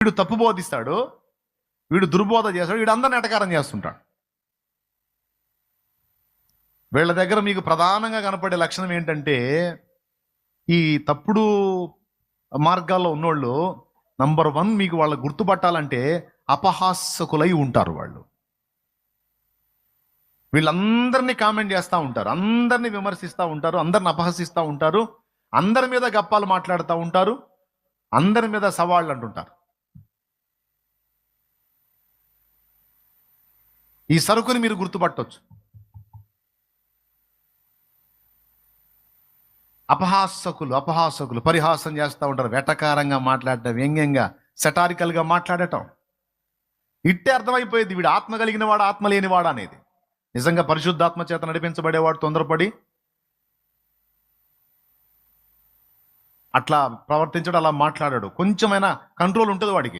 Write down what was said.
వీడు తప్పు బోధిస్తాడు, వీడు దుర్బోధ చేస్తాడు, వీడు అందరిని ఎటకారం చేస్తుంటాడు. వీళ్ళ దగ్గర మీకు ప్రధానంగా కనపడే లక్షణం ఏంటంటే, ఈ తప్పుడు మార్గాల్లో ఉన్నోళ్ళు నంబర్ 1 మీకు వాళ్ళ గుర్తుపట్టాలంటే అపహాసకులై ఉంటారు. వీళ్ళందరినీ కామెంట్ చేస్తూ ఉంటారు, అందరినీ విమర్శిస్తూ ఉంటారు, అందరిని అపహసిస్తూ ఉంటారు, అందరి మీద గప్పాలు మాట్లాడుతూ ఉంటారు, అందరి మీద సవాళ్ళు అంటుంటారు. ఈ సరుకుని మీరు గుర్తుపట్టవచ్చు. అపహాసకులు పరిహాసం చేస్తూ ఉంటారు, వెటకారంగా మాట్లాడటం, వ్యంగ్యంగా సెటారికల్గా మాట్లాడటం. ఇట్టే అర్థమైపోయేది వీడు ఆత్మ కలిగిన వాడు, ఆత్మ లేనివాడు అనేది. నిజంగా పరిశుద్ధాత్మ చేత నడిపించబడేవాడు తొందరపడి అట్లా ప్రవర్తించడం, అలా మాట్లాడాడు. కొంచెమైనా కంట్రోల్ ఉంటుంది వాడికి.